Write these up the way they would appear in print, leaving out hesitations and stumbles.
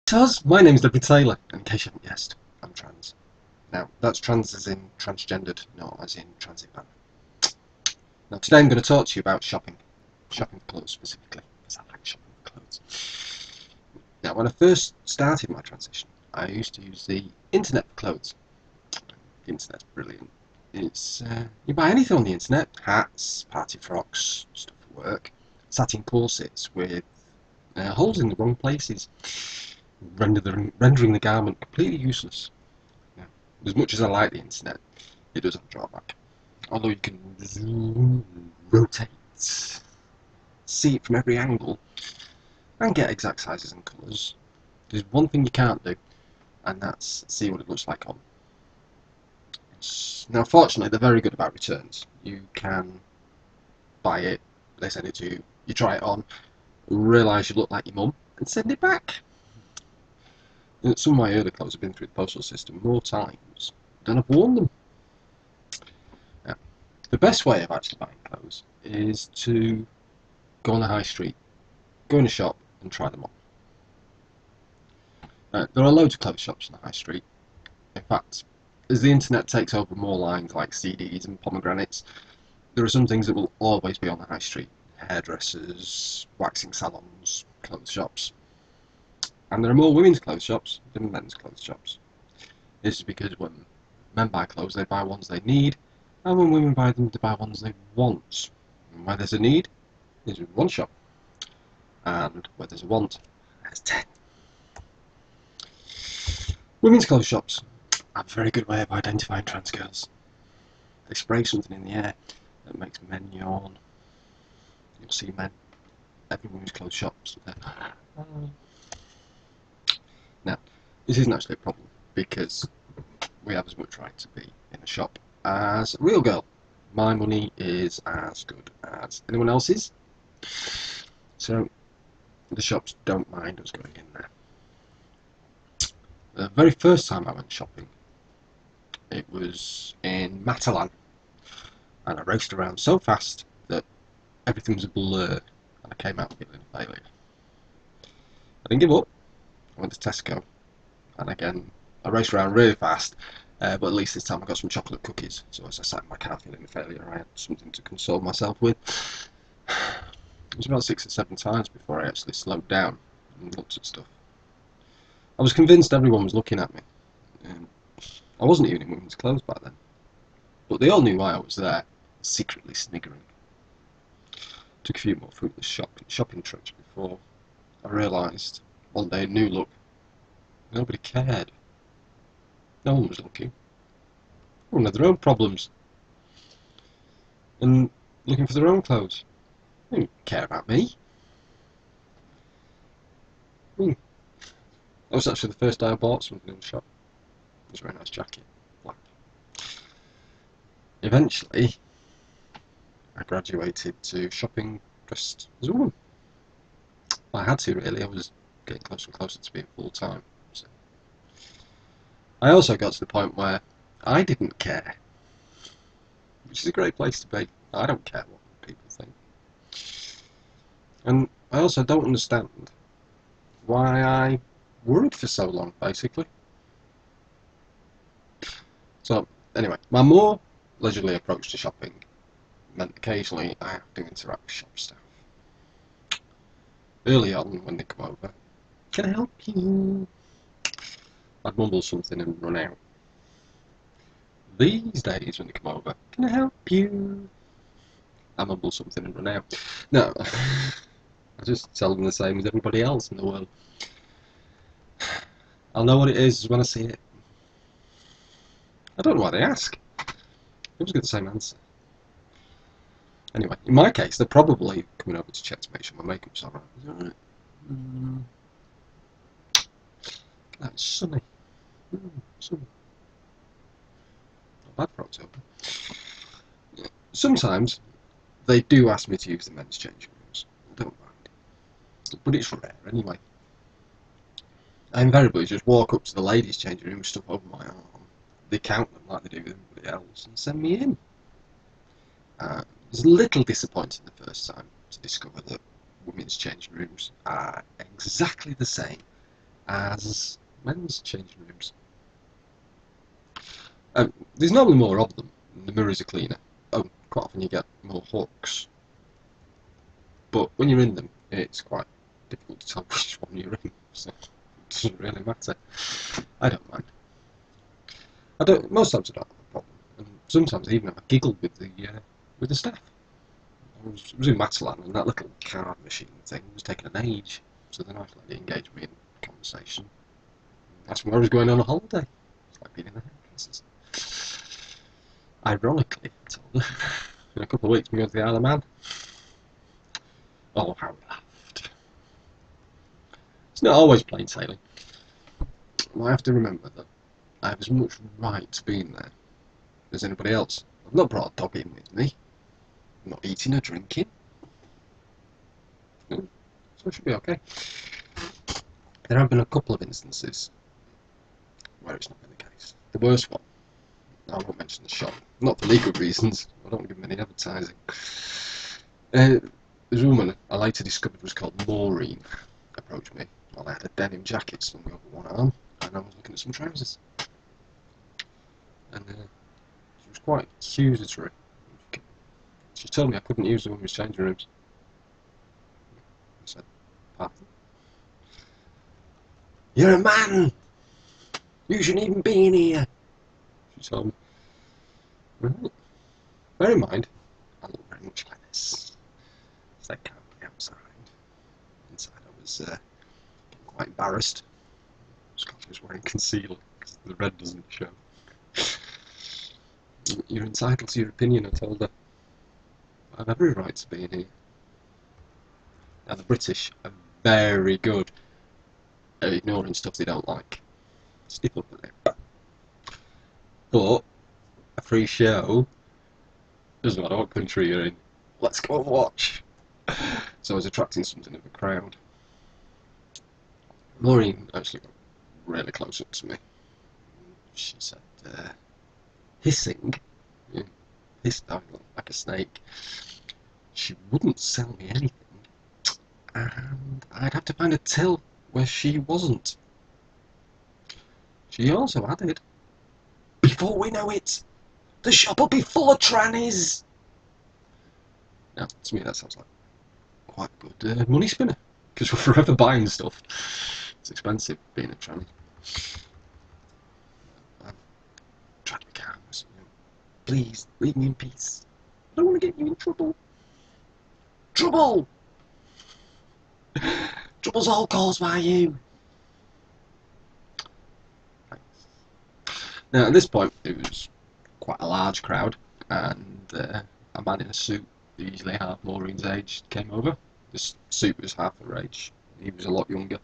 Tuz, my name's Libby Taylor, and in case you haven't guessed, I'm trans. Now, that's trans as in transgendered, not as in transit ban. Now, today I'm going to talk to you about shopping. Shopping for clothes specifically, because I like shopping for clothes. Now, when I first started my transition, I used to use the internet for clothes. The internet's brilliant. It's you buy anything on the internet: hats, party frocks, stuff for work, satin corsets with holes in the wrong places, rendering the garment completely useless. Now, as much as I like the internet, it does have a drawback. Although you can zoom, rotate, see it from every angle, and get exact sizes and colours, there's one thing you can't do, and that's see what it looks like on. Now, fortunately, they're very good about returns. You can buy it, they send it to you, you try it on, realise you look like your mum, and send it back. Some of my early clothes have been through the postal system more times than I've worn them. Now, the best way of actually buying clothes is to go on the high street, go in a shop and try them on. There are loads of clothes shops on the high street. In fact, as the internet takes over more lines like CDs and pomegranates, there are some things that will always be on the high street: hairdressers, waxing salons, clothes shops. And there are more women's clothes shops than men's clothes shops. This is because when men buy clothes, they buy ones they need, and when women buy them, they buy ones they want. And where there's a need, there's one shop, and where there's a want, there's 10. Women's clothes shops have a very good way of identifying trans girls. They spray something in the air that makes men yawn. You'll see men every women's clothes shops. Now, this isn't actually a problem, because we have as much right to be in a shop as a real girl. My money is as good as anyone else's, so the shops don't mind us going in there. The very first time I went shopping, it was in Matalan, and I raced around so fast that everything was a blur, and I came out feeling a failure. I didn't give up. I went to Tesco, and again I raced around really fast, but at least this time I got some chocolate cookies, so as I sat in my car feeling a failure, I had something to console myself with. It was about 6 or 7 times before I actually slowed down and looked at stuff. I was convinced everyone was looking at me. I wasn't even in women's clothes back then, but they all knew why I was there, secretly sniggering. Took a few more fruitless shopping trips before I realised one day, new look, nobody cared. No one was looking. Everyone had their own problems, and looking for their own clothes. They didn't care about me. That was actually the first day I bought something in the shop. It was a very nice jacket, black. Eventually, I graduated to shopping dressed as a woman. I had to, really. I was getting closer and closer to being full-time. So. I also got to the point where I didn't care, which is a great place to be. I don't care what people think. And I also don't understand why I worried for so long, basically. So, anyway, my more leisurely approach to shopping meant occasionally I have to interact with shop staff. Early on, when they come over, "Can I help you?" I'd mumble something and run out. These days, when they come over, "Can I help you?" I mumble something and run out. No, I just tell them the same as everybody else in the world. I'll know what it is when I see it. I don't know why they ask. I always get the same answer. Anyway, in my case, they're probably coming over to check to make sure my makeup's alright. Is that right? That's sunny. Sunny. Not bad for October. Sometimes they do ask me to use the men's changing rooms. I don't mind. But it's rare anyway. I invariably just walk up to the ladies' changing room with stuff over my arm. They count them like they do with everybody else and send me in. It was a little disappointing the first time to discover that women's changing rooms are exactly the same as men's changing rooms. There's normally more of them, and the mirrors are cleaner. Oh, quite often you get more hooks. But when you're in them, it's quite difficult to tell which one you're in, so it doesn't really matter. I don't mind. Most times I don't have a problem, and sometimes I even have a giggle with the staff. I was in Matalan, and that little card machine thing was taking an age, so the nice lady engaged me in conversation. Asked me where I was going on a holiday. It's like being in the hairdressers. Ironically, I told her, in a couple of weeks we're going to the Isle of Man. Oh, how we laughed. It's not always plain sailing. I have to remember that I have as much right to being there as anybody else. I've not brought a dog in with me. I'm not eating or drinking. No, so it should be okay. There have been a couple of instances where it's not been the case. The worst one, I won't mention the shop, not for legal reasons, I don't want to give them any advertising. There's a woman I later discovered was called Maureen approached me while I had a denim jacket slung over one arm and I was looking at some trousers. And she was quite accusatory. She told me I couldn't use the women's changing rooms. I said, pardon? You're a man! You shouldn't even be in here! She told me. Right. Bear in mind, I look very much like this. It's that kind of outside. Inside I was getting quite embarrassed. Scott was wearing concealer because the red doesn't show. You're entitled to your opinion, I told her. I have every right to be in here. Now the British are very good at ignoring stuff they don't like. Stiff up with it. But a free show doesn't matter what country you're in. Let's go and watch. So I was attracting something of a crowd. Maureen actually got really close up to me. She said, hissing, hissed like a snake. She wouldn't sell me anything, and I'd have to find a till where she wasn't. She also added, before we know it, the shop will be full of trannies. Now, to me that sounds like quite a good money spinner, because we're forever buying stuff. It's expensive being a tranny. I tried to be calm. Please, leave me in peace. I don't want to get you in trouble. Trouble! Trouble's all caused by you. Now, at this point, it was quite a large crowd, and a man in a suit, usually half Maureen's age, came over. This suit was half her age. He was a lot younger.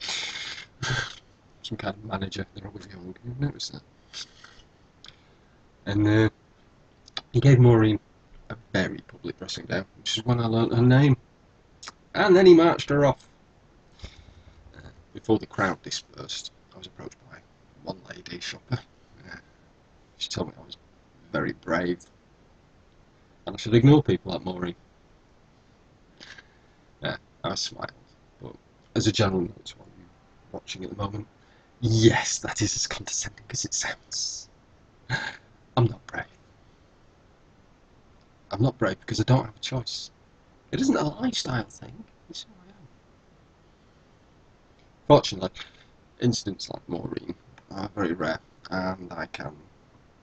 Some kind of manager. They're always young. You've noticed that. And he gave Maureen a very public dressing down, which is when I learnt her name. And then he marched her off. Before the crowd dispersed, I was approached by one lady shopper. She told me I was very brave, and I should ignore people like Maureen. I smiled, but as a general note to all you watching at the moment, yes, that is as condescending as it sounds. I'm not brave. I'm not brave because I don't have a choice. It isn't a lifestyle thing, it's who I am. Fortunately, incidents like Maureen are very rare, and I can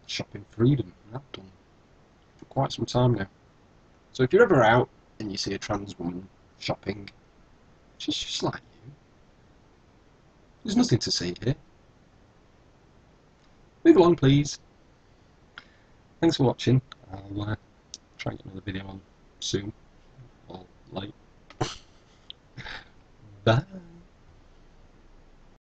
shop in freedom, and I've done for quite some time now. So if you're ever out and you see a trans woman shopping, she's just like you. There's nothing to see here. Move along, please. Thanks for watching. I'll try and get another video on soon, or late. Bye.